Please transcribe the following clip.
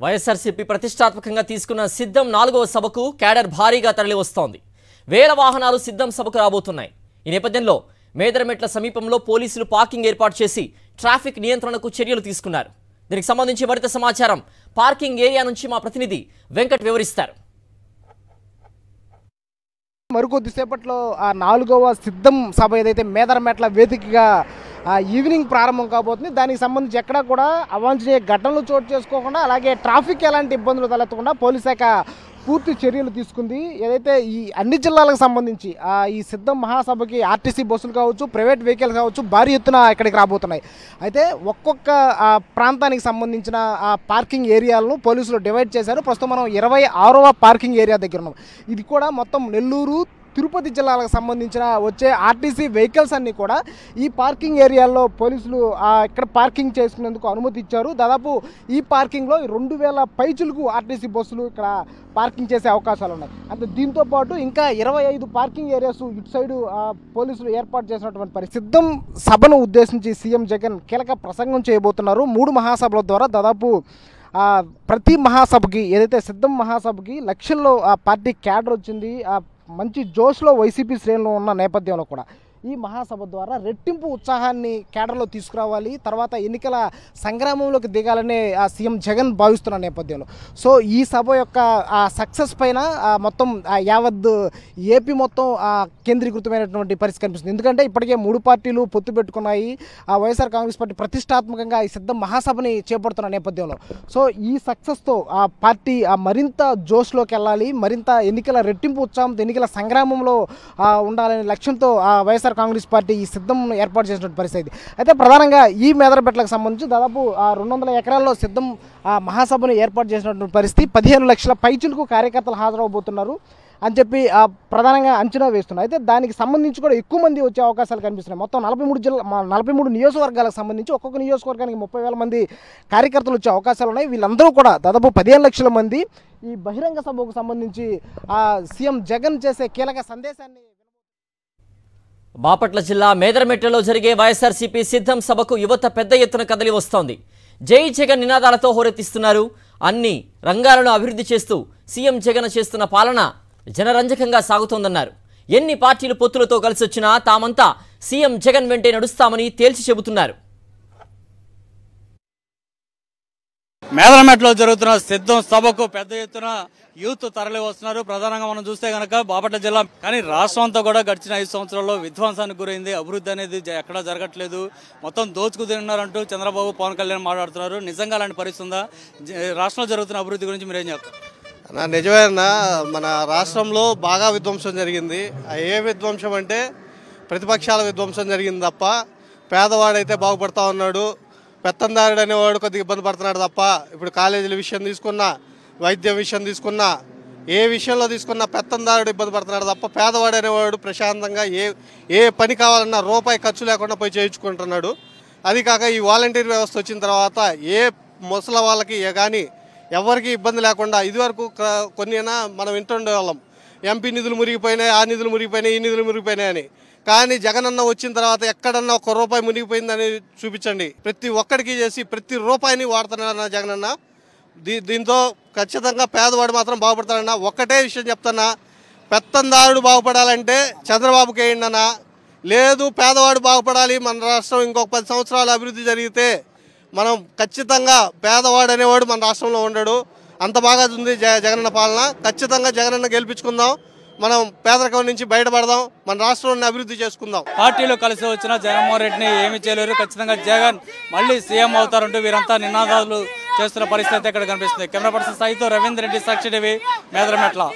వైఎస్ఆర్సీపీ ప్రతిష్టాత్మకంగా తీసుకున్న సిద్ధం 4వ సభకు క్యాడర్ భారీగా తరలివస్తోంది. వేల వాహనాలు సిద్ధం సభకు రాబోతున్నాయి. ఈ నేపథ్యంలో మేదరమెట్ల సమీపంలో పోలీసులు పార్కింగ్ ఏర్పాటు చేసి ట్రాఫిక్ నియంత్రణకు చర్యలు తీసుకున్నారు. దీనికి సంబంధించి మరింత సమాచారం పార్కింగ్ ఏరియా నుంచి మా ప్రతినిధి వెంకట్ వివరిస్తారు. మరికొద్దిసేపట్లో ఆ 4వ సిద్ధం సభ ఏదైతే మేదరమెట్ల వేదికగా ఈవినింగ్ ప్రారంభం కాబోతుంది. దానికి సంబంధించి ఎక్కడా కూడా అవాంఛనీయ ఘటనలు చోటు చేసుకోకుండా, అలాగే ట్రాఫిక్ ఎలాంటి ఇబ్బందులు తలెత్తకుండా పోలీస్ శాఖ పూర్తి చర్యలు తీసుకుంది. ఏదైతే ఈ అన్ని జిల్లాలకు సంబంధించి ఈ సిద్ధం మహాసభకి ఆర్టీసీ బస్సులు కావచ్చు, ప్రైవేట్ వెహికల్స్ కావచ్చు భారీ ఎత్తున ఇక్కడికి రాబోతున్నాయి. అయితే ఒక్కొక్క ప్రాంతానికి సంబంధించిన పార్కింగ్ ఏరియాలను పోలీసులు డివైడ్ చేశారు. ప్రస్తుతం మనం 26వ పార్కింగ్ ఏరియా దగ్గర ఉన్నాం. ఇది కూడా మొత్తం నెల్లూరు, తిరుపతి జిల్లాలకు సంబంధించిన వచ్చే ఆర్టీసీ వెహికల్స్ అన్నీ కూడా ఈ పార్కింగ్ ఏరియాల్లో పోలీసులు ఇక్కడ పార్కింగ్ చేసుకునేందుకు అనుమతి ఇచ్చారు. దాదాపు ఈ పార్కింగ్లో 2000 పైచులకు ఆర్టీసీ బస్సులు ఇక్కడ పార్కింగ్ చేసే అవకాశాలు ఉన్నాయి. అంటే దీంతో పాటు ఇంకా 25 పార్కింగ్ ఏరియాస్ ఇటు సైడు పోలీసులు ఏర్పాటు చేసినటువంటి పరిస్థితి. సిద్ధం సభను ఉద్దేశించి సీఎం జగన్ కీలక ప్రసంగం చేయబోతున్నారు. 3 మహాసభల ద్వారా దాదాపు ప్రతి మహాసభకి ఏదైతే సిద్ధం మహాసభకి లక్షల్లో పార్టీ క్యాడర్ వచ్చింది. మంచి జోష్లో వైసీపీ శ్రేణులు ఉన్న నేపథ్యంలో కూడా ఈ మహాసభ ద్వారా రెట్టింపు ఉత్సాహాన్ని కేడర్లో తీసుకురావాలి, తర్వాత ఎన్నికల సంగ్రామంలోకి దిగాలని సీఎం జగన్ భావిస్తున్న నేపథ్యంలో సో ఈ సభ యొక్క సక్సెస్ పైన మొత్తం యావత్ ఏపీ మొత్తం కేంద్రీకృతమైనటువంటి పరిస్థితి కనిపిస్తుంది. ఎందుకంటే ఇప్పటికే 3 పార్టీలు పొత్తు పెట్టుకున్నాయి. వైఎస్ఆర్ కాంగ్రెస్ పార్టీ ప్రతిష్టాత్మకంగా ఈ సిద్ధం మహాసభని చేపడుతున్న నేపథ్యంలో సో ఈ సక్సెస్తో పార్టీ మరింత జోష్లోకి వెళ్ళాలి, మరింత ఎన్నికల రెట్టింపు ఉత్సాహంతో ఎన్నికల సంగ్రామంలో ఉండాలనే లక్ష్యంతో వైఎస్ఆర్ కాంగ్రెస్ పార్టీ ఈ సిద్ధం ఏర్పాటు చేసినటువంటి పరిస్థితి. అయితే ప్రధానంగా ఈ మేదరమెట్లకు సంబంధించి దాదాపు 200 ఎకరాల్లో సిద్ధం మహాసభను ఏర్పాటు చేసినటువంటి పరిస్థితి. 15 లక్షల పైచులకు కార్యకర్తలు హాజరవబోతున్నారు అని చెప్పి ప్రధానంగా అంచనా వేస్తున్నారు. అయితే దానికి సంబంధించి కూడా ఎక్కువ మంది వచ్చే అవకాశాలు కనిపిస్తున్నాయి. మొత్తం 43 నియోజకవర్గాలకు సంబంధించి ఒక్కొక్క నియోజకవర్గానికి 30,000 మంది కార్యకర్తలు వచ్చే అవకాశాలు ఉన్నాయి. వీళ్ళందరూ కూడా దాదాపు 15 లక్షల మంది ఈ బహిరంగ సభకు సంబంధించి సీఎం జగన్ చేసే కీలక సందేశాన్ని. బాపట్ల జిల్లా మేదరమెట్లలో జరిగే వైఎస్ఆర్సీపీ సిద్ధం సభకు యువత పెద్ద ఎత్తున కదలి వస్తోంది. జై జగన్ నినాదాలతో హోరెత్తిస్తున్నారు. అన్ని రంగాలను అభివృద్ధి చేస్తూ సీఎం జగన్ చేస్తున్న పాలన జనరంజకంగా సాగుతోందన్నారు. ఎన్ని పార్టీలు పొత్తులతో కలిసి వచ్చినా తామంతా సీఎం జగన్ వెంటే నడుస్తామని తేల్చి చెబుతున్నారు. మేదరమెట్లో జరుగుతున్న సిద్ధం సభకు పెద్ద ఎత్తున యూత్ తరలి వస్తున్నారు. ప్రధానంగా మనం చూస్తే కనుక బాపట్ల జిల్లా కానీ రాష్ట్రం అంతా కూడా గడిచిన 5 సంవత్సరాల్లో విధ్వంసానికి గురైంది. అభివృద్ధి అనేది ఎక్కడా జరగట్లేదు, మొత్తం దోచుకు తిన్నారంటూ చంద్రబాబు, పవన్ కళ్యాణ్ మాట్లాడుతున్నారు. నిజంగా అలాంటి పరిస్థితి ఉందా? రాష్ట్రంలో జరుగుతున్న అభివృద్ధి గురించి మీరేం చెప్తారు? నిజమేనా, మన రాష్ట్రంలో బాగా విధ్వంసం జరిగింది. ఏ విధ్వంసం అంటే ప్రతిపక్షాల విధ్వంసం జరిగింది తప్ప పేదవాడైతే బాగుపడతా ఉన్నాడు, పెత్తందారుడు అనేవాడు కొద్దిగా ఇబ్బంది పడుతున్నాడు తప్ప ఇప్పుడు కాలేజీల విషయం తీసుకున్నా, వైద్యం విషయం తీసుకున్నా, ఏ విషయంలో తీసుకున్నా పెత్తందారుడు ఇబ్బంది పడుతున్నాడు తప్ప పేదవాడు అనేవాడు ప్రశాంతంగా ఏ పని కావాలన్నా రూపాయి ఖర్చు లేకుండా పోయి చేయించుకుంటున్నాడు. అది కాక ఈ వాలంటీర్ వ్యవస్థ వచ్చిన తర్వాత ఏ ముసలి వాళ్ళకి కానీ ఎవరికి ఇబ్బంది లేకుండా, ఇదివరకు కొన్నినా మనం వింటుండే వాళ్ళం, ఎంపీ నిధులు మురిగిపోయినాయి, ఆ నిధులు మురిగిపోయినాయి, ఈ నిధులు మురిగిపోయినాయి అని. కానీ జగనన్న వచ్చిన తర్వాత ఎక్కడన్నా 1 రూపాయి మునిగిపోయిందని చూపించండి. ప్రతి ఒక్కడికి చేసి ప్రతి రూపాయిని వాడుతున్నాడన్న జగనన్న. దీంతో ఖచ్చితంగా పేదవాడు మాత్రం బాగుపడతాడన్నా. ఒక్కటే విషయం చెప్తున్నా, పెత్తందారుడు బాగుపడాలంటే చంద్రబాబుకి వేయండన్నా. లేదు పేదవాడు బాగుపడాలి, మన రాష్ట్రం ఇంకొక 10 సంవత్సరాలు అభివృద్ధి జరిగితే మనం ఖచ్చితంగా పేదవాడు అనేవాడు మన రాష్ట్రంలో ఉండడు. అంత బాగా ఉంది జగనన్న పాలన. ఖచ్చితంగా జగనన్న గెలిపించుకుందాం, మనం పేదరికం నుంచి బయటపడదాం, మన రాష్ట్రాన్ని అభివృద్ధి చేసుకుందాం. పార్టీలో కలిసి వచ్చిన జగన్మోహన్ రెడ్డిని ఏమి చేయలేరు, ఖచ్చితంగా జగన్ మళ్ళీ సీఎం అవుతారంటూ వీరంతా నినాదాలు చేస్తున్న పరిస్థితి ఇక్కడ కనిపిస్తుంది. కెమెరా పర్సన్ సాయితో రవీంద్ర రెడ్డి, సాక్షి టీవీ, మేదరమెట్ల.